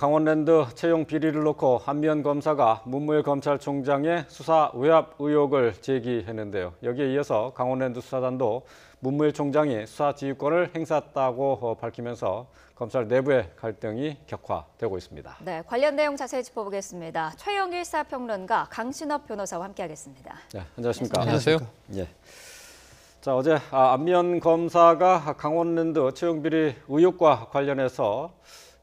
강원랜드 채용 비리를 놓고 안미연 검사가 문무일 검찰총장의 수사 외압 의혹을 제기했는데요. 여기에 이어서 강원랜드 수사단도 문무일 총장이 수사 지휘권을 행사했다고 밝히면서 검찰 내부의 갈등이 격화되고 있습니다. 네, 관련 내용 자세히 짚어보겠습니다. 최영일 사평론가 강신업 변호사와 함께하겠습니다. 네, 안녕하십니까? 안녕하세요. 예. 자, 어제 안미연 검사가 강원랜드 채용 비리 의혹과 관련해서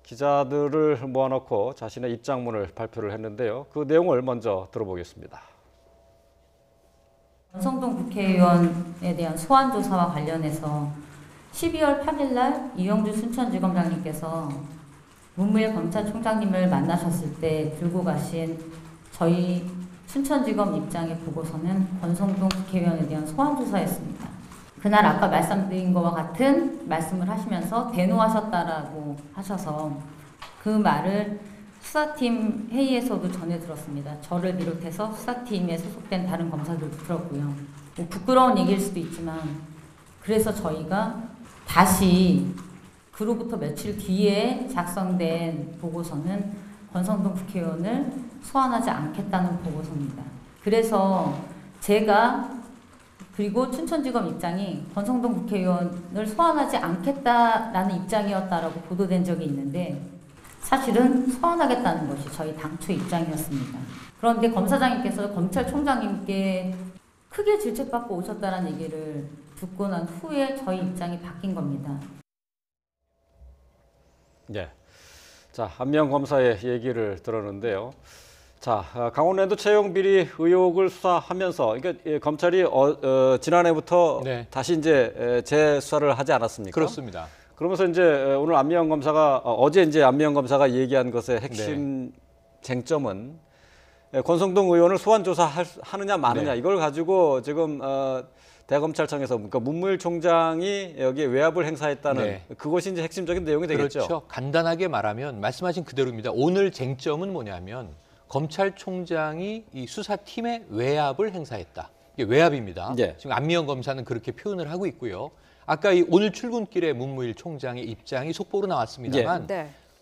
기자들을 모아놓고 자신의 입장문을 발표를 했는데요. 그 내용을 먼저 들어보겠습니다. 권성동 국회의원에 대한 소환 조사와 관련해서 12월 8일 날 이영주 순천지검장님께서 문무일 검찰총장님을 만나셨을 때 들고 가신 저희 순천지검 입장의 보고서는 권성동 국회의원에 대한 소환 조사였습니다. 그날 아까 말씀드린 것과 같은 말씀을 하시면서 대노하셨다라고 하셔서 그 말을 수사팀 회의에서도 전해 들었습니다. 저를 비롯해서 수사팀에 소속된 다른 검사들도 들었고요. 뭐 부끄러운 얘기일 수도 있지만 그래서 저희가 다시 그로부터 며칠 뒤에 작성된 보고서는 권성동 국회의원을 소환하지 않겠다는 보고서입니다. 그래서 제가 그리고 춘천지검 입장이 권성동 국회의원을 소환하지 않겠다라는 입장이었다라고 보도된 적이 있는데 사실은 소환하겠다는 것이 저희 당초 입장이었습니다. 그런데 검사장님께서 검찰총장님께 크게 질책받고 오셨다는 얘기를 듣고 난 후에 저희 입장이 바뀐 겁니다. 네. 자, 안미연 검사의 얘기를 들었는데요. 자, 강원랜드 채용 비리 의혹을 수사하면서 그러니까 검찰이 지난해부터 네. 다시 이제 재수사를 하지 않았습니까? 그렇습니다. 그러면서 이제 오늘 안미연 검사가 어제 이제 안미연 검사가 얘기한 것의 핵심 쟁점은 권성동 의원을 소환 조사하느냐 마느냐 이걸 가지고 지금 대검찰청에서 그러니까 문무일 총장이 여기에 외압을 행사했다는 그것이 이제 핵심적인 내용이 되겠죠. 그렇죠. 간단하게 말하면 말씀하신 그대로입니다. 오늘 쟁점은 뭐냐면 검찰총장이 이 수사팀에 외압을 행사했다. 이게 외압입니다. 지금 안미연 검사는 그렇게 표현을 하고 있고요. 아까 이 오늘 출근길에 문무일 총장의 입장이 속보로 나왔습니다만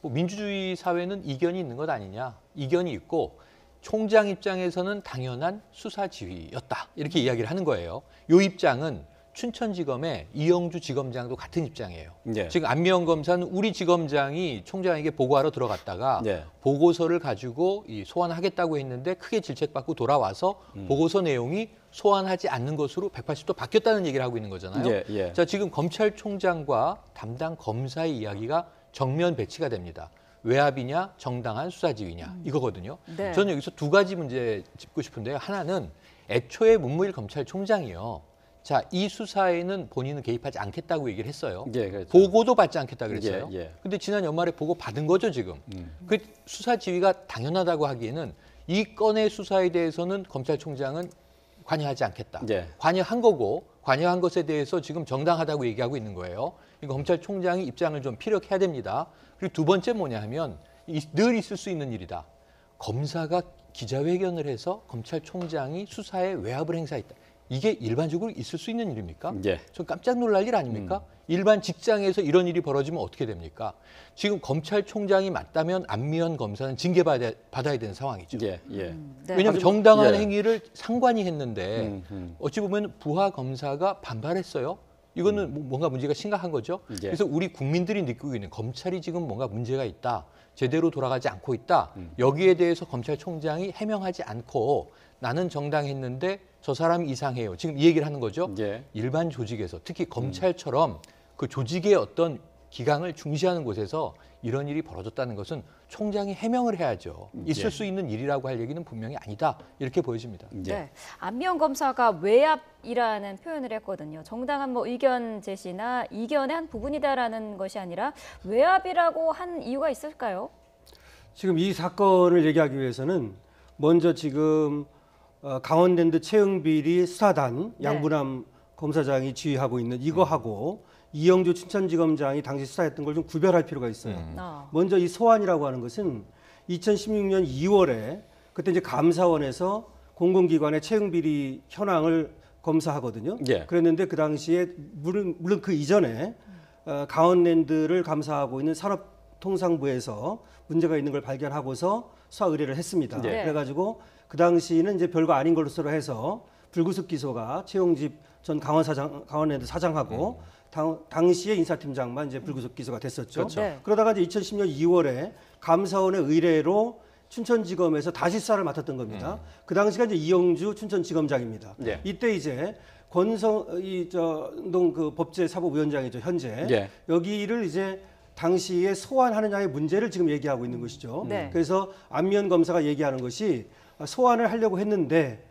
뭐 민주주의 사회는 이견이 있는 것 아니냐. 이견이 있고 총장 입장에서는 당연한 수사 지휘였다. 이렇게 이야기를 하는 거예요. 이 입장은 춘천지검의 이영주 지검장도 같은 입장이에요. 지금 안미연 검사는 우리 지검장이 총장에게 보고하러 들어갔다가 보고서를 가지고 소환하겠다고 했는데 크게 질책받고 돌아와서 보고서 내용이 소환하지 않는 것으로 180도 바뀌었다는 얘기를 하고 있는 거잖아요. 자, 지금 검찰총장과 담당 검사의 이야기가 정면 배치가 됩니다. 외압이냐 정당한 수사지휘냐 이거거든요. 저는 여기서 두 가지 문제 짚고 싶은데요. 하나는 애초에 문무일 검찰총장이요. 자, 이 수사에는 본인은 개입하지 않겠다고 얘기를 했어요. 그렇죠. 보고도 받지 않겠다 그랬어요. 근데 지난 연말에 보고 받은 거죠, 지금. 그 수사 지휘가 당연하다고 하기에는 이 건의 수사에 대해서는 검찰총장은 관여하지 않겠다. 관여한 거고 관여한 것에 대해서 지금 정당하다고 얘기하고 있는 거예요. 그러니까 검찰총장이 입장을 좀 피력해야 됩니다. 그리고 두 번째 뭐냐 하면 늘 있을 수 있는 일이다. 검사가 기자회견을 해서 검찰총장이 수사에 외압을 행사했다. 이게 일반적으로 있을 수 있는 일입니까? 좀 깜짝 놀랄 일 아닙니까? 일반 직장에서 이런 일이 벌어지면 어떻게 됩니까? 지금 검찰총장이 맞다면 안미연 검사는 징계받아야 되는 상황이죠. 왜냐하면 정당한 행위를 상관이 했는데 어찌 보면 부하 검사가 반발했어요. 이거는 뭔가 문제가 심각한 거죠. 그래서 우리 국민들이 느끼고 있는 검찰이 지금 뭔가 문제가 있다. 제대로 돌아가지 않고 있다. 여기에 대해서 검찰총장이 해명하지 않고 나는 정당했는데 저 사람이 이상해요. 지금 이 얘기를 하는 거죠. 일반 조직에서 특히 검찰처럼 그 조직의 어떤 기강을 중시하는 곳에서 이런 일이 벌어졌다는 것은 총장이 해명을 해야죠. 있을 수 있는 일이라고 할 얘기는 분명히 아니다. 이렇게 보여집니다. 안미연 검사가 외압이라는 표현을 했거든요. 정당한 뭐 의견 제시나 이견의 한 부분이다라는 것이 아니라 외압이라고 한 이유가 있을까요? 지금 이 사건을 얘기하기 위해서는 먼저 지금 강원랜드 채용비리 수사단 양부남 검사장이 지휘하고 있는 이거하고 이영주 춘천지검장이 당시 수사했던 걸 좀 구별할 필요가 있어요. 먼저 이 소환이라고 하는 것은 2016년 2월에 그때 이제 감사원에서 공공기관의 채용비리 현황을 검사하거든요. 그랬는데 그 당시에 물론 그 이전에 강원랜드를 감사하고 있는 통상부에서 문제가 있는 걸 발견하고서 수사 의뢰를 했습니다. 네. 그래가지고 그 당시는 이제 별거 아닌 걸로 해서 불구속 기소가 최용집 전 강원랜드 사장하고 당시의 인사팀장만 이제 불구속 기소가 됐었죠. 그렇죠. 네. 그러다가 이제 2010년 2월에 감사원의 의뢰로 춘천지검에서 다시 수사를 맡았던 겁니다. 그 당시가 이제 이영주 춘천지검장입니다. 예. 이때 이제 권성동 그 법제사법위원장이죠 현재 예. 여기를 이제 당시에 소환하느냐의 문제를 지금 얘기하고 있는 것이죠. 네. 그래서 안미연 검사가 얘기하는 것이 소환을 하려고 했는데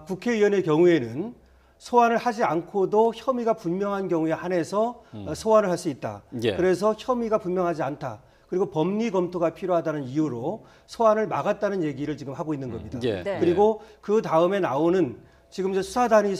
국회의원의 경우에는 소환을 하지 않고도 혐의가 분명한 경우에 한해서 소환을 할 수 있다. 예. 그래서 혐의가 분명하지 않다. 그리고 법리 검토가 필요하다는 이유로 소환을 막았다는 얘기를 지금 하고 있는 겁니다. 예. 네. 그리고 그 다음에 나오는 지금 이제 수사단이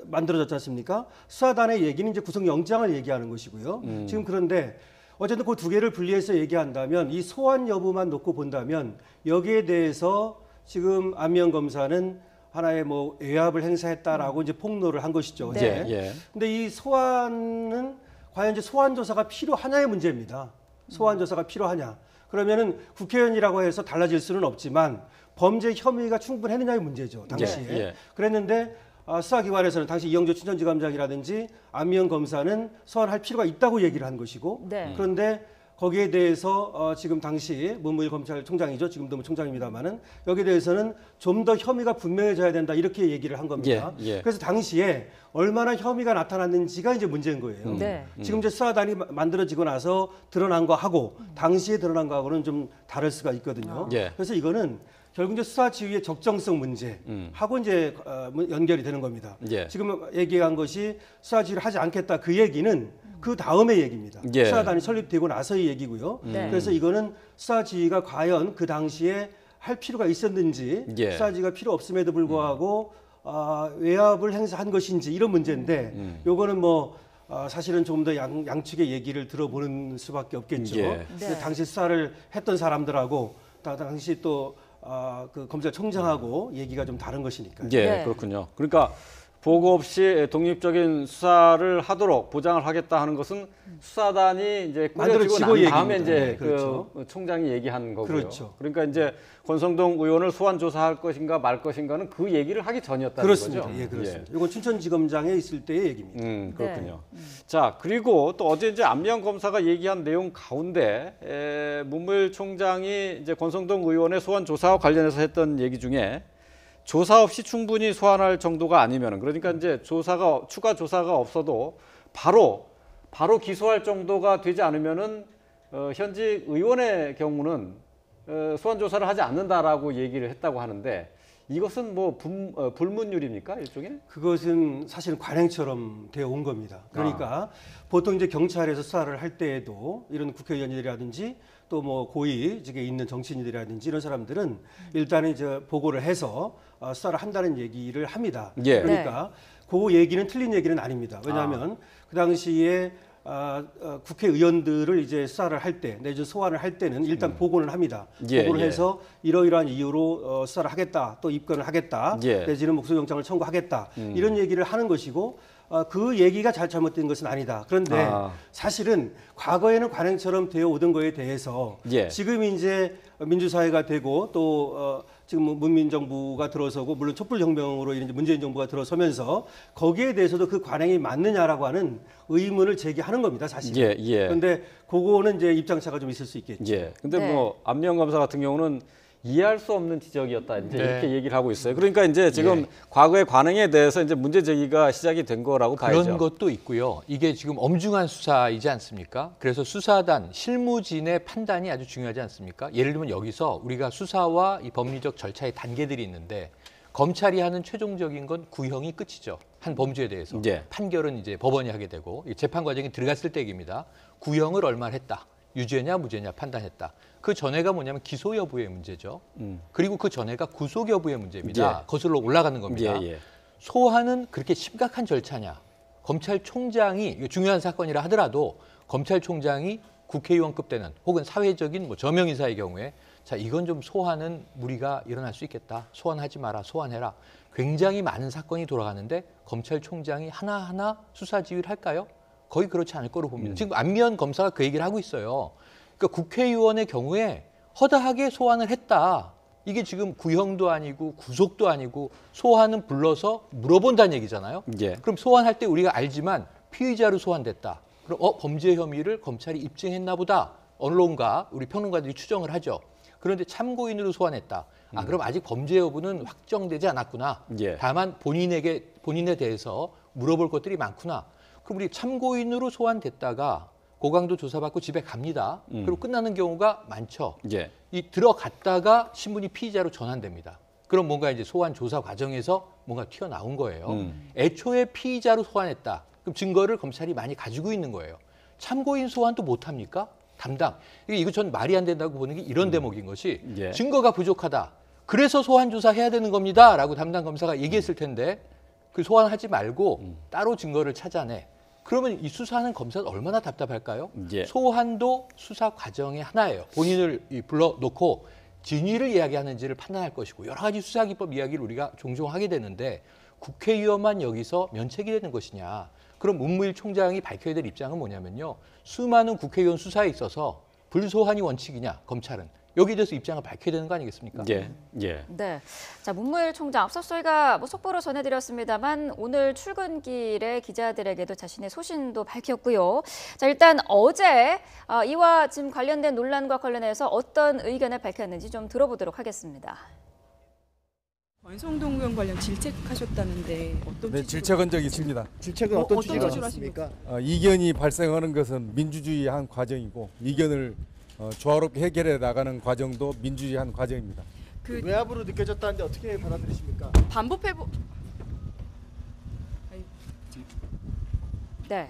만들어졌지 않습니까? 수사단의 얘기는 이제 구속영장을 얘기하는 것이고요. 지금 그런데 어쨌든 그 두 개를 분리해서 얘기한다면 이 소환 여부만 놓고 본다면 여기에 대해서 지금 안미연 검사는 하나의 뭐 외압을 행사했다라고 이제 폭로를 한 것이죠. 네. 어제. 예. 근데 이 소환은 과연 이제 소환 조사가 필요하냐의 문제입니다. 소환 조사가 필요하냐? 그러면은 국회의원이라고 해서 달라질 수는 없지만 범죄 혐의가 충분했느냐의 문제죠. 당시에. 예. 그랬는데 수사기관에서는 당시 이영주 춘천지검장이라든지 안미연 검사는 소환할 필요가 있다고 얘기를 한 것이고 네. 그런데 거기에 대해서 지금 당시 문무일 검찰총장이죠. 지금도 총장입니다만은 여기에 대해서는 좀 더 혐의가 분명해져야 된다 이렇게 얘기를 한 겁니다. 예, 예. 그래서 당시에 얼마나 혐의가 나타났는지가 이제 문제인 거예요. 네. 지금 이제 수사단이 만들어지고 나서 드러난 거하고 당시에 드러난 거하고는 좀 다를 수가 있거든요. 예. 그래서 이거는 결국 이제 수사 지휘의 적정성 문제 하고 이제 연결이 되는 겁니다. 예. 지금 얘기한 것이 수사 지휘를 하지 않겠다 그 얘기는 그 다음의 얘기입니다. 예. 수사단이 설립되고 나서의 얘기고요. 네. 그래서 이거는 수사 지휘가 과연 그 당시에 할 필요가 있었는지 예. 수사 지휘가 필요 없음에도 불구하고 외압을 행사한 것인지 이런 문제인데 요거는 뭐 사실은 조금 더 양측의 얘기를 들어보는 수밖에 없겠죠. 예. 근데 네. 당시 수사를 했던 사람들하고 당시 또 그 검찰총장하고 얘기가 좀 다른 것이니까요. 예, 네. 그렇군요. 그러니까 보고 없이 독립적인 수사를 하도록 보장을 하겠다 하는 것은 수사단이 이제 꾸려지고 만들어지고 난 다음에 얘기입니다. 이제 네, 그렇죠. 그 총장이 얘기한 거고요. 그렇죠. 그러니까 이제 권성동 의원을 소환 조사할 것인가 말 것인가는 그 얘기를 하기 전이었다는 그렇습니다. 거죠. 예, 그렇습니다. 이건 춘천지검장에 있을 때의 얘기입니다. 그렇군요. 자, 그리고 또 어제 이제 안미연 검사가 얘기한 내용 가운데 문무일 총장이 이제 권성동 의원의 소환 조사와 관련해서 했던 얘기 중에 조사 없이 충분히 소환할 정도가 아니면은 그러니까 이제 추가 조사가 없어도 바로 기소할 정도가 되지 않으면은 현직 의원의 경우는 소환 조사를 하지 않는다라고 얘기를 했다고 하는데 이것은 뭐 불문율입니까 일종의? 그것은 사실은 관행처럼 되어 온 겁니다. 그러니까 보통 이제 경찰에서 수사를 할 때에도 이런 국회의원이라든지 또 뭐 고위직에 있는 정치인들이라든지 이런 사람들은 일단은 이제 보고를 해서 수사를 한다는 얘기를 합니다. 예. 그러니까 그 얘기는 틀린 얘기는 아닙니다. 왜냐하면 그 당시에 국회의원들을 이제 수사를 할 때, 내지 소환을 할 때는 일단 보고는 합니다. 예, 보고를 예. 해서 이러이러한 이유로 수사를 하겠다, 또 입건을 하겠다, 예. 내지는 목소영장을 청구하겠다 이런 얘기를 하는 것이고 그 얘기가 잘못된 것은 아니다. 그런데 사실은 과거에는 관행처럼 되어 오던 거에 대해서 예. 지금 이제 민주사회가 되고 또 지금 문민정부가 들어서고 물론 촛불혁명으로 이제 문재인 정부가 들어서면서 거기에 대해서도 그 관행이 맞느냐라고 하는 의문을 제기하는 겁니다, 사실. 예, 예. 그런데 그거는 이제 입장차가 좀 있을 수 있겠죠. 예. 근데 네. 뭐 안미연 검사 같은 경우는 이해할 수 없는 지적이었다 이제 네. 이렇게 얘기를 하고 있어요. 그러니까 이제 지금 과거의 관행에 대해서 이제 문제 제기가 시작이 된 거라고 봐야죠. 그런 것도 있고요. 이게 지금 엄중한 수사이지 않습니까? 그래서 수사단 실무진의 판단이 아주 중요하지 않습니까? 예를 들면 여기서 우리가 수사와 이 법리적 절차의 단계들이 있는데 검찰이 하는 최종적인 건 구형이 끝이죠. 한 범죄에 대해서. 예. 판결은 이제 법원이 하게 되고 재판 과정에 들어갔을 때 얘기입니다. 구형을 얼마나 했다. 유죄냐 무죄냐 판단했다. 그 전에가 뭐냐면 기소 여부의 문제죠. 그리고 그 전에가 구속 여부의 문제입니다. 예. 거슬러 올라가는 겁니다. 예, 예. 소환은 그렇게 심각한 절차냐? 검찰총장이 이거 중요한 사건이라 하더라도 검찰총장이 국회의원급 되는 혹은 사회적인 뭐 저명인사의 경우에 자 이건 좀 소환은 무리가 일어날 수 있겠다. 소환하지 마라. 소환해라. 굉장히 많은 사건이 돌아가는데 검찰총장이 하나하나 수사 지휘를 할까요? 거의 그렇지 않을 거로 봅니다. 지금 안미연 검사가 그 얘기를 하고 있어요. 그러니까 국회의원의 경우에 허다하게 소환을 했다. 이게 지금 구형도 아니고 구속도 아니고 소환은 불러서 물어본다는 얘기잖아요. 예. 그럼 소환할 때 우리가 알지만 피의자로 소환됐다. 그럼 범죄 혐의를 검찰이 입증했나 보다. 언론가 우리 평론가들이 추정을 하죠. 그런데 참고인으로 소환했다. 그럼 아직 범죄 여부는 확정되지 않았구나. 예. 다만 본인에 대해서 물어볼 것들이 많구나. 그럼 우리 참고인으로 소환됐다가 고강도 조사받고 집에 갑니다. 그리고 끝나는 경우가 많죠. 예. 이 들어갔다가 신분이 피의자로 전환됩니다. 그럼 뭔가 이제 소환 조사 과정에서 뭔가 튀어나온 거예요. 애초에 피의자로 소환했다. 그럼 증거를 검찰이 많이 가지고 있는 거예요. 참고인 소환도 못 합니까? 담당. 이거 전 말이 안 된다고 보는 게 이런 대목인 것이 예. 증거가 부족하다. 그래서 소환 조사해야 되는 겁니다라고 담당 검사가 얘기했을 텐데 그 소환하지 말고 따로 증거를 찾아내. 그러면 이 수사하는 검사는 얼마나 답답할까요? 예. 소환도 수사 과정의 하나예요. 본인을 불러놓고 진위를 이야기하는지를 판단할 것이고 여러 가지 수사기법 이야기를 우리가 종종 하게 되는데 국회의원만 여기서 면책이 되는 것이냐. 그럼 문무일 총장이 밝혀야 될 입장은 뭐냐면요. 수많은 국회의원 수사에 있어서 불소환이 원칙이냐, 검찰은. 여기에 대해서 입장을 밝혀야 되는 거 아니겠습니까? 예. 예. 네. 자, 문무일 총장 앞서 저희가 속보로 전해드렸습니다만 오늘 출근길에 기자들에게도 자신의 소신도 밝혔고요. 자, 일단 어제 이와 지금 관련된 논란과 관련해서 어떤 의견을 밝혔는지 좀 들어보도록 하겠습니다. 권성동 의원 관련 질책하셨다는데 어떤 네, 질책한 적이 있습니다. 질책은 어떤 취지로 취지로 하십니까? 이견이 발생하는 것은 민주주의의 한 과정이고 이견을 조화롭게 해결해 나가는 과정도 민주주의의 한 과정입니다. 그 외압으로 느껴졌다는데 어떻게 받아들이십니까? 반부패부 네.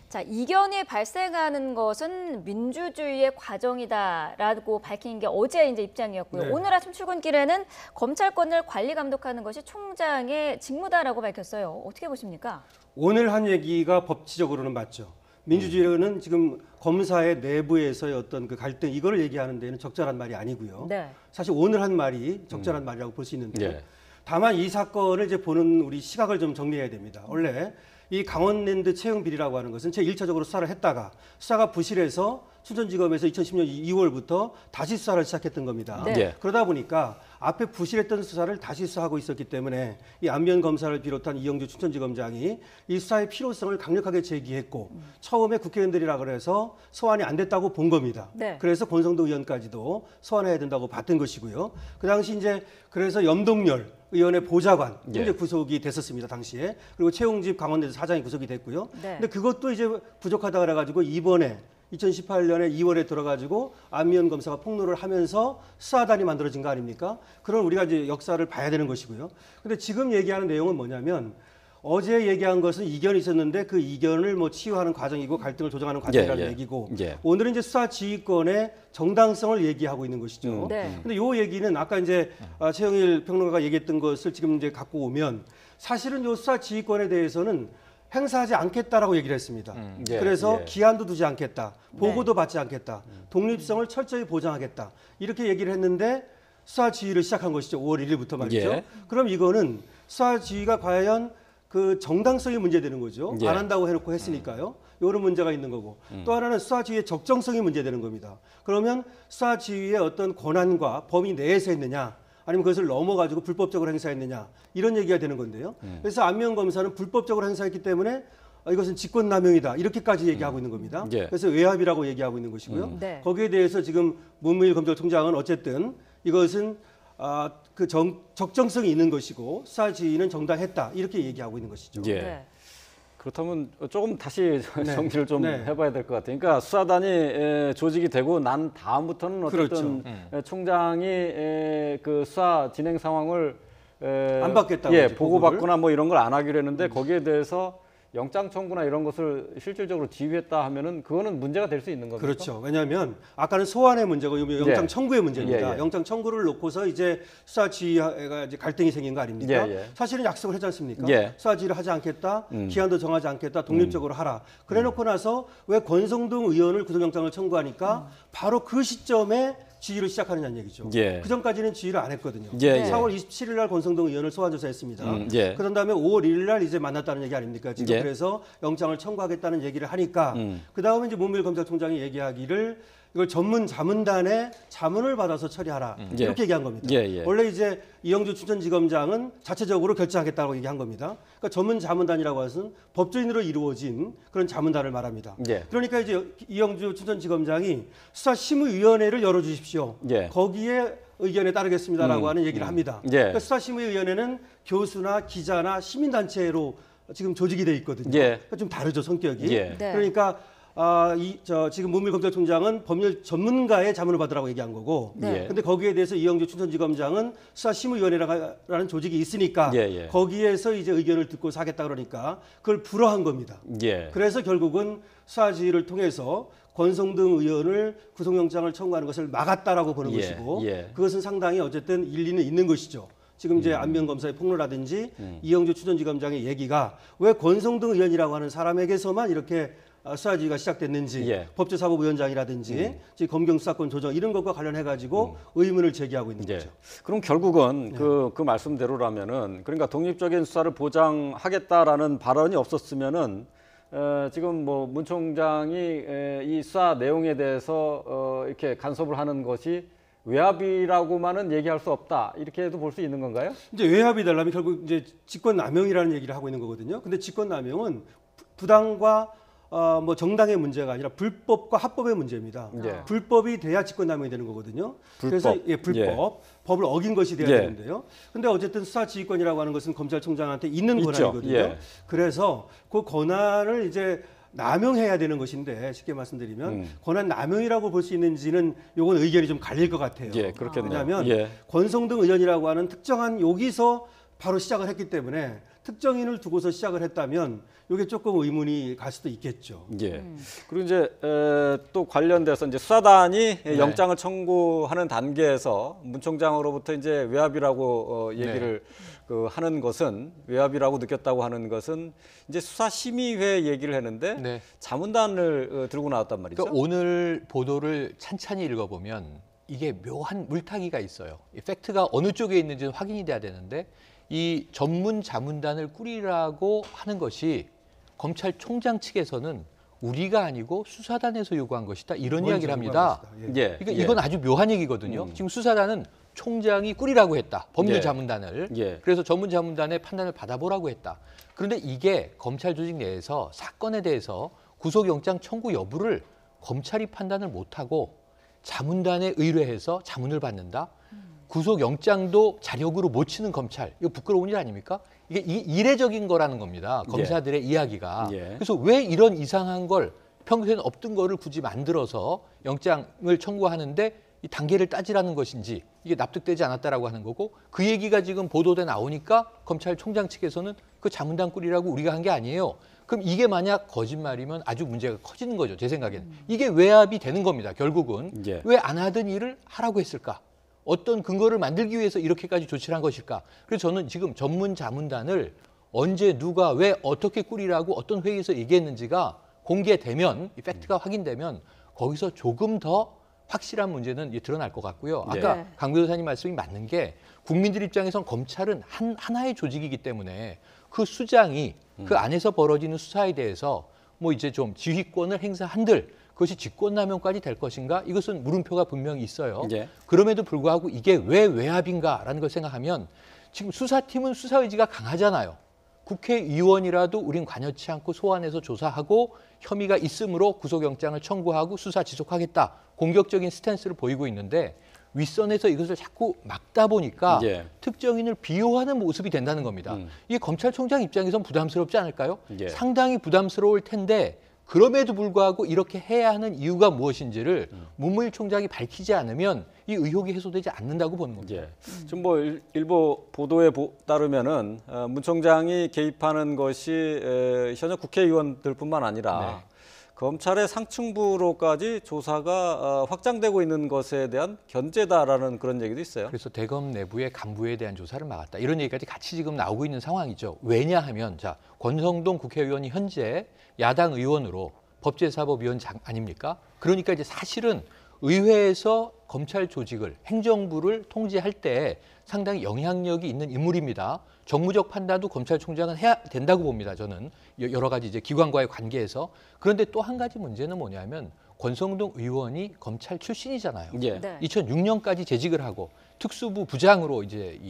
자, 이견이 발생하는 것은 민주주의의 과정이다라고 밝힌 게 어제 이제 입장이었고요. 네. 오늘 아침 출근길에는 검찰권을 관리 감독하는 것이 총장의 직무다라고 밝혔어요. 어떻게 보십니까? 오늘 한 얘기가 법치적으로는 맞죠. 민주주의는 지금 검사의 내부에서의 어떤 그 갈등 이거를 얘기하는 데는 적절한 말이 아니고요. 네. 사실 오늘 한 말이 적절한 말이라고 볼 수 있는데 예. 다만 이 사건을 이제 보는 우리 시각을 좀 정리해야 됩니다. 원래 이 강원랜드 채용 비리라고 하는 것은 제1차적으로 수사를 했다가 수사가 부실해서 춘천지검에서 2010년 2월부터 다시 수사를 시작했던 겁니다. 네. 예. 그러다 보니까 앞에 부실했던 수사를 다시 수사하고 있었기 때문에 이 안면 검사를 비롯한 이영주 춘천지검장이 이 수사의 필요성을 강력하게 제기했고 처음에 국회의원들이라 그래서 소환이 안 됐다고 본 겁니다. 네. 그래서 권성동 의원까지도 소환해야 된다고 봤던 것이고요. 그 당시 이제 그래서 염동열 의원의 보좌관 예. 이제 구속이 됐었습니다 당시에. 그리고 최용집 강원대도 사장이 구속이 됐고요. 네. 근데 그것도 이제 부족하다 그래가지고 이번에 2018년에 2월에 들어가지고 안미연 검사가 폭로를 하면서 수사단이 만들어진 거 아닙니까? 그런 우리가 이제 역사를 봐야 되는 것이고요. 근데 지금 얘기하는 내용은 뭐냐면 어제 얘기한 것은 이견이 있었는데 그 이견을 뭐 치유하는 과정이고 갈등을 조정하는 과정이라는 예, 예. 얘기고 예. 오늘은 이제 수사 지휘권의 정당성을 얘기하고 있는 것이죠. 네. 근데 요 얘기는 아까 이제 최영일 평론가가 얘기했던 것을 지금 이제 갖고 오면 사실은 요 수사 지휘권에 대해서는 행사하지 않겠다라고 얘기를 했습니다. 예, 그래서 예. 기한도 두지 않겠다. 보고도 받지 않겠다. 독립성을 철저히 보장하겠다. 이렇게 얘기를 했는데 수사 지휘를 시작한 것이죠. 5월 1일부터 말이죠. 예. 그럼 이거는 수사 지휘가 과연 그 정당성이 문제되는 거죠. 예. 안 한다고 해놓고 했으니까요. 이런 문제가 있는 거고 또 하나는 수사 지휘의 적정성이 문제되는 겁니다. 그러면 수사 지휘의 어떤 권한과 범위 내에서 했느냐 아니면 그것을 넘어가지고 불법적으로 행사했느냐 이런 얘기가 되는 건데요. 그래서 안면 검사는 불법적으로 행사했기 때문에 이것은 직권남용이다 이렇게까지 얘기하고 있는 겁니다. 예. 그래서 외압이라고 얘기하고 있는 것이고요. 네. 거기에 대해서 지금 문무일 검찰총장은 어쨌든 이것은 적정성이 있는 것이고 수사 지휘는 정당했다 이렇게 얘기하고 있는 것이죠. 예. 네. 그렇다면 조금 다시 네. 정리를 좀 네. 해봐야 될 것 같아요. 그러니까 수사단이 조직이 되고 난 다음부터는 어쨌든 그렇죠. 총장이 그 수사 진행 상황을 안 받겠다고 예, 이제 보고받거나 뭐 이런 걸 안 하기로 했는데 거기에 대해서 영장 청구나 이런 것을 실질적으로 지휘했다 하면은 그거는 문제가 될 수 있는 겁니까? 그렇죠. 왜냐하면 아까는 소환의 문제고 영장 예. 청구의 문제입니다. 예, 예. 영장 청구를 놓고서 이제 수사 지휘가 이제 갈등이 생긴 거 아닙니까? 예, 예. 사실은 약속을 했지 않습니까? 예. 수사 지휘를 하지 않겠다, 기한도 정하지 않겠다, 독립적으로 하라. 그래놓고 나서 왜 권성동 의원을 구속영장을 청구하니까 바로 그 시점에 지휘를 시작하느냐는 얘기죠. 예. 그 전까지는 지휘를 안 했거든요. 예, 예. 4월 27일 날 권성동 의원을 소환 조사했습니다. 예. 그런 다음에 5월 1일 날 이제 만났다는 얘기 아닙니까? 지금 예. 그래서 영장을 청구하겠다는 얘기를 하니까 그 다음에 이제 문무일 검찰총장이 얘기하기를 이걸 전문 자문단의 자문을 받아서 처리하라 이렇게 얘기한 겁니다. 원래 이제 이영주 춘천지검장은 자체적으로 결정하겠다고 얘기한 겁니다. 그러니까 전문 자문단이라고 해서는 법조인으로 이루어진 그런 자문단을 말합니다. 그러니까 이제 이영주 춘천지검장이 수사심의위원회를 열어주십시오. 거기에 의견에 따르겠습니다라고 하는 얘기를 합니다. 그러니까 수사심의위원회는 교수나 기자나 시민단체로 지금 조직이 돼 있거든요. 그러니까 좀 다르죠, 성격이. 그러니까 지금 문무일검찰총장은 법률 전문가의 자문을 받으라고 얘기한 거고, 근데 거기에 대해서 이영주 춘천지검장은 수사심의위원회라는 조직이 있으니까 거기에서 이제 의견을 듣고 하겠다 그러니까 그걸 불허한 겁니다. 그래서 결국은 수사지휘를 통해서 권성동 의원을 구속영장을 청구하는 것을 막았다라고 보는 것이고, 그것은 상당히 어쨌든 일리는 있는 것이죠. 지금 이제 안미연 검사의 폭로라든지 이영주 춘천지검장의 얘기가 왜 권성동 의원이라고 하는 사람에게서만 이렇게 수사지휘가 시작됐는지, 법제사법위원장이라든지 검경 수사권 조정 이런 것과 관련해 가지고 의문을 제기하고 있는 거죠. 그럼 결국은 그 말씀대로라면은, 그러니까 독립적인 수사를 보장하겠다라는 발언이 없었으면은 지금 뭐 문 총장이 이 수사 내용에 대해서 이렇게 간섭을 하는 것이 외압이라고만은 얘기할 수 없다, 이렇게도 볼 수 있는 건가요? 이제 외압이 되려면 결국 이제 직권남용이라는 얘기를 하고 있는 거거든요. 근데 직권남용은 부당과 뭐 정당의 문제가 아니라 불법과 합법의 문제입니다. 불법이 돼야 직권남용이 되는 거거든요. 그래서 불법, 법을 어긴 것이 돼야 되는데요. 근데 어쨌든 수사지휘권이라고 하는 것은 검찰총장한테 있는 권한이거든요. 그래서 그 권한을 이제 남용해야 되는 것인데, 쉽게 말씀드리면 권한 남용이라고 볼 수 있는지는 요건 의견이 좀 갈릴 것 같아요. 왜냐하면 권성동 의원이라고 하는 특정한 여기서 바로 시작을 했기 때문에 특정인을 두고서 시작을 했다면 이게 조금 의문이 갈 수도 있겠죠. 그리고 이제 또 관련돼서 이제 수사단이 영장을 청구하는 단계에서 문 총장으로부터 이제 외압이라고 얘기를 하는 것은, 외압이라고 느꼈다고 하는 것은 이제 수사심의회 얘기를 했는데 자문단을 들고 나왔단 말이죠. 그러니까 오늘 보도를 찬찬히 읽어보면 이게 묘한 물타기가 있어요. 이 팩트가 어느 쪽에 있는지는 확인이 돼야 되는데, 이 전문 자문단을 꾸리라고 하는 것이 검찰총장 측에서는 우리가 아니고 수사단에서 요구한 것이다, 이런 이야기를 합니다. 그러니까 이건 아주 묘한 얘기거든요. 지금 수사단은 총장이 꾸리라고 했다, 법률 자문단을. 그래서 전문 자문단의 판단을 받아보라고 했다. 그런데 이게 검찰 조직 내에서 사건에 대해서 구속영장 청구 여부를 검찰이 판단을 못하고 자문단에 의뢰해서 자문을 받는다. 구속영장도 자력으로 못 치는 검찰, 이거 부끄러운 일 아닙니까? 이게 이례적인 거라는 겁니다, 검사들의 이야기가. 그래서 왜 이런 이상한 걸, 평소에는 없던 거를 굳이 만들어서 영장을 청구하는데 이 단계를 따지라는 것인지, 이게 납득되지 않았다라고 하는 거고, 그 얘기가 지금 보도돼 나오니까 검찰총장 측에서는 그 자문단 꾸리라고 우리가 한 게 아니에요. 그럼 이게 만약 거짓말이면 아주 문제가 커지는 거죠, 제 생각에는. 이게 외압이 되는 겁니다, 결국은. 왜 안 하던 일을 하라고 했을까? 어떤 근거를 만들기 위해서 이렇게까지 조치를 한 것일까? 그래서 저는 지금 전문 자문단을 언제 누가 왜 어떻게 꾸리라고 어떤 회의에서 얘기했는지가 공개되면, 이 팩트가 확인되면 거기서 조금 더 확실한 문제는 드러날 것 같고요. 아까 강 변호사님 말씀이 맞는 게, 국민들 입장에선 검찰은 하나의 조직이기 때문에 그 수장이 그 안에서 벌어지는 수사에 대해서 뭐 이제 좀 지휘권을 행사한들 그것이 직권남용까지 될 것인가? 이것은 물음표가 분명히 있어요. 그럼에도 불구하고 이게 왜 외압인가라는 걸 생각하면, 지금 수사팀은 수사 의지가 강하잖아요. 국회의원이라도 우린 관여치 않고 소환해서 조사하고 혐의가 있으므로 구속영장을 청구하고 수사 지속하겠다, 공격적인 스탠스를 보이고 있는데, 윗선에서 이것을 자꾸 막다 보니까 특정인을 비호하는 모습이 된다는 겁니다. 이게 검찰총장 입장에선 부담스럽지 않을까요? 상당히 부담스러울 텐데, 그럼에도 불구하고 이렇게 해야 하는 이유가 무엇인지를 문무일 총장이 밝히지 않으면 이 의혹이 해소되지 않는다고 보는 겁니다. 지금 뭐 일부 보도에 따르면은 문 총장이 개입하는 것이 현역 국회의원들뿐만 아니라 검찰의 상층부로까지 조사가 확장되고 있는 것에 대한 견제다라는 그런 얘기도 있어요. 그래서 대검 내부의 간부에 대한 조사를 막았다, 이런 얘기까지 같이 지금 나오고 있는 상황이죠. 왜냐하면 자, 권성동 국회의원이 현재 야당 의원으로 법제사법위원장 아닙니까? 그러니까 이제 사실은 의회에서 검찰 조직을, 행정부를 통제할 때 상당히 영향력이 있는 인물입니다. 정무적 판단도 검찰총장은 해야 된다고 봅니다, 저는. 여러 가지 이제 기관과의 관계에서. 그런데 또 한 가지 문제는 뭐냐면, 권성동 의원이 검찰 출신이잖아요. 예. 네. 2006년까지 재직을 하고 특수부 부장으로 이제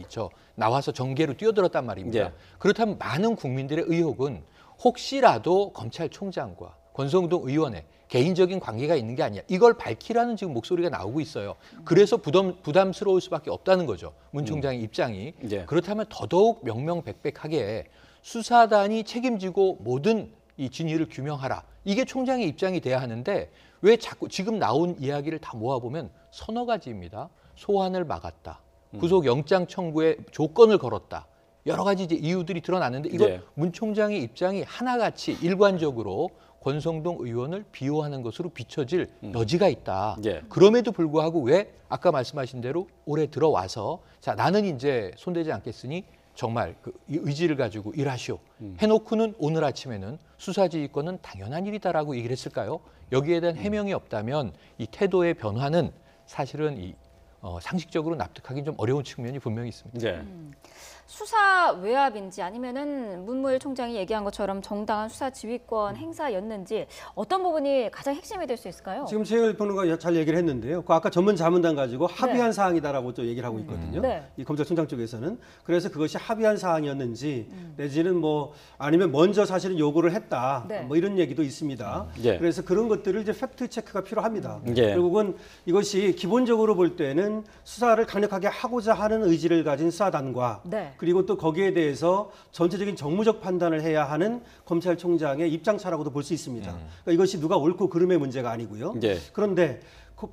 나와서 정계로 뛰어들었단 말입니다. 예. 그렇다면 많은 국민들의 의혹은 혹시라도 검찰총장과 권성동 의원의 개인적인 관계가 있는 게 아니야. 이걸 밝히라는 지금 목소리가 나오고 있어요. 그래서 부담스러울 수밖에 없다는 거죠. 문 총장의 입장이. 예. 그렇다면 더더욱 명명백백하게 수사단이 책임지고 모든 이 진위를 규명하라. 이게 총장의 입장이 돼야 하는데 왜 자꾸 지금 나온 이야기를 다 모아보면 서너 가지입니다. 소환을 막았다. 구속영장 청구에 조건을 걸었다. 여러 가지 이제 이유들이 드러났는데 이건 예. 문 총장의 입장이 하나같이 일관적으로 권성동 의원을 비호하는 것으로 비춰질 여지가 있다. 예. 그럼에도 불구하고 왜 아까 말씀하신 대로 올해 들어와서 자 나는 이제 손대지 않겠으니 정말 그 의지를 가지고 일하시오. 해놓고는 오늘 아침에는 수사지휘권은 당연한 일이다라고 얘기를 했을까요? 여기에 대한 해명이 없다면 이 태도의 변화는 사실은 상식적으로 납득하기 좀 어려운 측면이 분명히 있습니다. 예. 수사 외압인지 아니면은 문무일 총장이 얘기한 것처럼 정당한 수사 지휘권 행사였는지 어떤 부분이 가장 핵심이 될 수 있을까요? 지금 최영일 평론가가 잘 얘기를 했는데요. 그 아까 전문 자문단 가지고 합의한 사항이다라고 또 얘기를 하고 있거든요. 네. 이 검찰총장 쪽에서는. 그래서 그것이 합의한 사항이었는지 내지는 뭐 아니면 먼저 사실은 요구를 했다. 네. 뭐 이런 얘기도 있습니다. 예. 그래서 그런 것들을 이제 팩트 체크가 필요합니다. 예. 결국은 이것이 기본적으로 볼 때는 수사를 강력하게 하고자 하는 의지를 가진 수사단과 네. 그리고 또 거기에 대해서 전체적인 정무적 판단을 해야 하는 검찰총장의 입장차라고도 볼 수 있습니다. 그러니까 이것이 누가 옳고 그름의 문제가 아니고요. 예. 그런데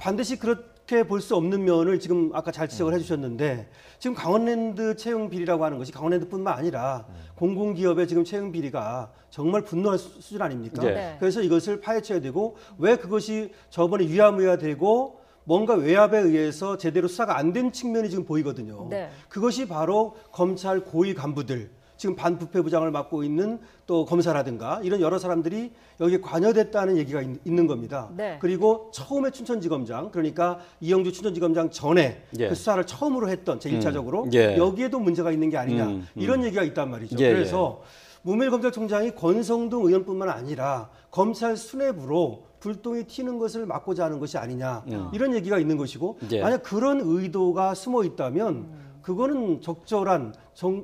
반드시 그렇게 볼 수 없는 면을 지금 아까 잘 지적을 해주셨는데 지금 강원랜드 채용 비리라고 하는 것이 강원랜드뿐만 아니라 공공기업의 지금 채용 비리가 정말 분노할 수준 아닙니까? 예. 네. 그래서 이것을 파헤쳐야 되고 왜 그것이 저번에 유야무야되고 뭔가 외압에 의해서 제대로 수사가 안 된 측면이 지금 보이거든요. 네. 그것이 바로 검찰 고위 간부들, 지금 반부패부장을 맡고 있는 또 검사라든가 이런 여러 사람들이 여기에 관여됐다는 얘기가 있는 겁니다. 네. 그리고 처음에 춘천지검장, 그러니까 이영주 춘천지검장 전에 예. 그 수사를 처음으로 했던 제1차적으로 예. 여기에도 문제가 있는 게 아니냐 이런 얘기가 있단 말이죠. 예, 그래서 문무일 검찰총장이 권성동 의원뿐만 아니라 검찰 수뇌부로 불똥이 튀는 것을 막고자 하는 것이 아니냐 이런 얘기가 있는 것이고 예. 만약 그런 의도가 숨어 있다면 그거는 적절한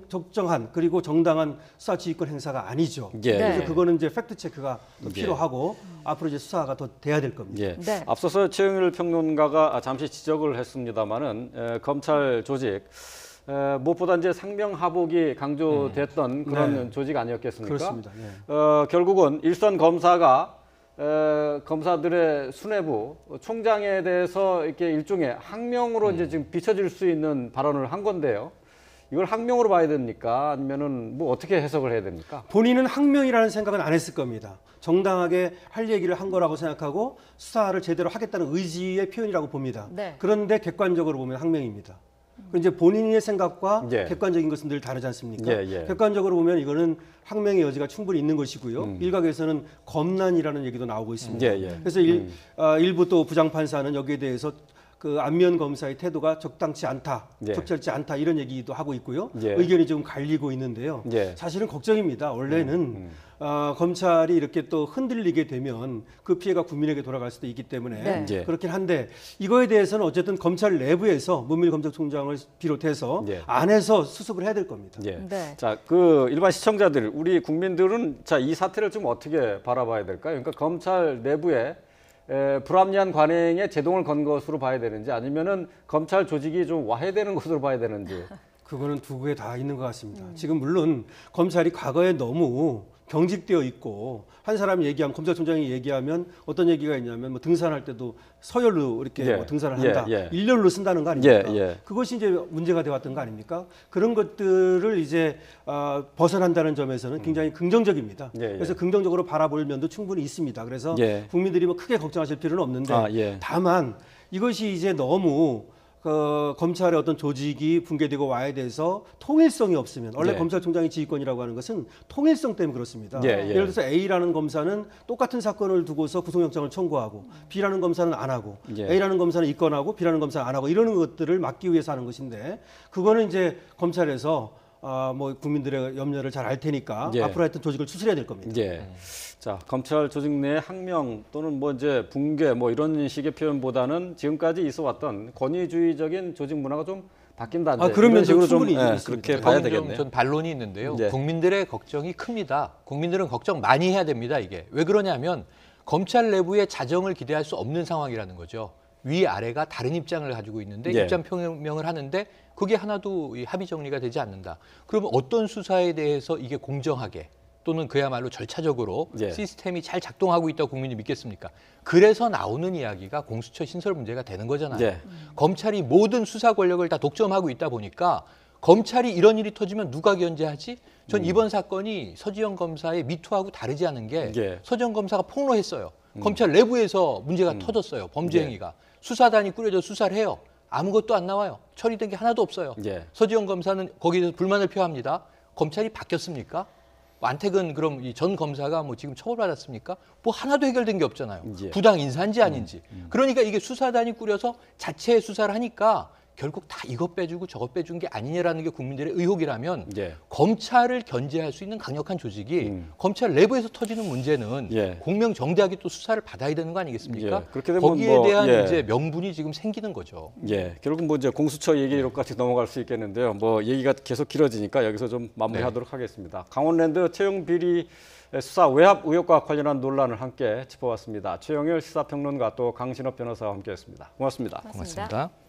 적정한 그리고 정당한 수사 지휘권 행사가 아니죠. 예. 그래서 그거는 이제 팩트 체크가 더 필요하고 앞으로 이제 수사가 더 돼야 될 겁니다. 예. 네. 앞서서 최영일 평론가가 잠시 지적을 했습니다마는 검찰 조직 무엇보다 이제 상명하복이 강조됐던 그런 네. 조직 아니었겠습니까? 그렇습니다. 예. 결국은 일선 검사가 검사들의 수뇌부 총장에 대해서 이렇게 일종의 항명으로 이제 지금 비춰질 수 있는 발언을 한 건데요. 이걸 항명으로 봐야 됩니까? 아니면은 뭐 어떻게 해석을 해야 됩니까? 본인은 항명이라는 생각은 안 했을 겁니다. 정당하게 할 얘기를 한 거라고 생각하고 수사를 제대로 하겠다는 의지의 표현이라고 봅니다. 네. 그런데 객관적으로 보면 항명입니다. 이제 본인의 생각과 예. 객관적인 것은 늘 다르지 않습니까? 예, 예. 객관적으로 보면 이거는 항명의 여지가 충분히 있는 것이고요. 일각에서는 검난이라는 얘기도 나오고 있습니다. 예, 예. 그래서 일부 또 부장판사는 여기에 대해서 그 안면 검사의 태도가 적당치 않다, 예. 적절치 않다 이런 얘기도 하고 있고요. 예. 의견이 좀 갈리고 있는데요. 예. 사실은 걱정입니다. 원래는 검찰이 이렇게 또 흔들리게 되면 그 피해가 국민에게 돌아갈 수도 있기 때문에 네. 예. 그렇긴 한데 이거에 대해서는 어쨌든 검찰 내부에서 문무일 검찰총장을 비롯해서 예. 안에서 수습을 해야 될 겁니다. 예. 네. 자, 그 일반 시청자들, 우리 국민들은 자, 이 사태를 좀 어떻게 바라봐야 될까요? 그러니까 검찰 내부에 불합리한 관행에 제동을 건 것으로 봐야 되는지 아니면은 검찰 조직이 좀 와해되는 것으로 봐야 되는지. 그거는 두 개에 다 있는 것 같습니다. 지금 물론 검찰이 과거에 너무 경직되어 있고 한 사람이 얘기하면 검찰총장이 얘기하면 어떤 얘기가 있냐면 뭐 등산할 때도 서열로 이렇게 예. 뭐 등산을 예, 한다. 예. 일렬로 쓴다는 거 아닙니까? 예, 예. 그것이 이제 문제가 되었던 거 아닙니까? 그런 것들을 이제 벗어난다는 점에서는 굉장히 긍정적입니다. 예, 예. 그래서 긍정적으로 바라볼 면도 충분히 있습니다. 그래서 예. 국민들이 뭐 크게 걱정하실 필요는 없는데 아, 예. 다만 이것이 이제 너무 검찰의 어떤 조직이 붕괴되고 와야 돼서 통일성이 없으면 원래 예. 검찰총장의 지휘권이라고 하는 것은 통일성 때문에 그렇습니다. 예, 예. 예를 들어서 A라는 검사는 똑같은 사건을 두고서 구속영장을 청구하고 B라는 검사는 안 하고 예. A라는 검사는 입건하고 B라는 검사는 안 하고 이러는 것들을 막기 위해서 하는 것인데 그거는 이제 검찰에서 뭐 국민들의 염려를 잘 알 테니까 예. 앞으로 하여튼 조직을 추스려야 될 겁니다. 예. 자, 검찰 조직 내 항명 또는 뭐 이제 붕괴 뭐 이런 식의 표현보다는 지금까지 있어왔던 권위주의적인 조직 문화가 좀 바뀐다. 그런 면도 식으로 좀 충분히 그렇게 봐야 되겠네요. 전 반론이 있는데요. 예. 국민들의 걱정이 큽니다. 국민들은 걱정 많이 해야 됩니다. 이게 왜 그러냐면 검찰 내부의 자정을 기대할 수 없는 상황이라는 거죠. 위 아래가 다른 입장을 가지고 있는데 예. 입장 표명을 하는데 그게 하나도 이 합의 정리가 되지 않는다. 그러면 어떤 수사에 대해서 이게 공정하게 또는 그야말로 절차적으로 예. 시스템이 잘 작동하고 있다고 국민이 믿겠습니까? 그래서 나오는 이야기가 공수처 신설 문제가 되는 거잖아요. 예. 검찰이 모든 수사 권력을 다 독점하고 있다 보니까 검찰이 이런 일이 터지면 누가 견제하지? 전 이번 사건이 서지영 검사의 미투하고 다르지 않은 게 예. 서지영 검사가 폭로했어요. 검찰 내부에서 문제가 터졌어요. 범죄 예. 행위가. 수사단이 꾸려져 수사를 해요. 아무것도 안 나와요. 처리된 게 하나도 없어요. 예. 서지영 검사는 거기에서 불만을 표합니다. 검찰이 바뀌었습니까? 안택은 그럼 이 전 검사가 뭐 지금 처벌받았습니까? 뭐 하나도 해결된 게 없잖아요. 예. 부당 인사인지 아닌지. 그러니까 이게 수사단이 꾸려서 자체 수사를 하니까 결국 다 이것 빼주고 저것 빼준 게 아니냐라는 게 국민들의 의혹이라면 예. 검찰을 견제할 수 있는 강력한 조직이 검찰 내부에서 터지는 문제는 예. 공명정대하게 또 수사를 받아야 되는 거 아니겠습니까? 예. 그렇게 되면 거기에 뭐, 대한 예. 이제 명분이 지금 생기는 거죠. 예, 결국 뭐 이제 공수처 얘기로까지 넘어갈 수 있겠는데요. 뭐 얘기가 계속 길어지니까 여기서 좀 마무리하도록 하겠습니다. 강원랜드 채용 비리 수사 외압 의혹과 관련한 논란을 함께 짚어봤습니다. 최영일 시사평론가 또 강신업 변호사와 함께했습니다. 고맙습니다. 고맙습니다. 고맙습니다.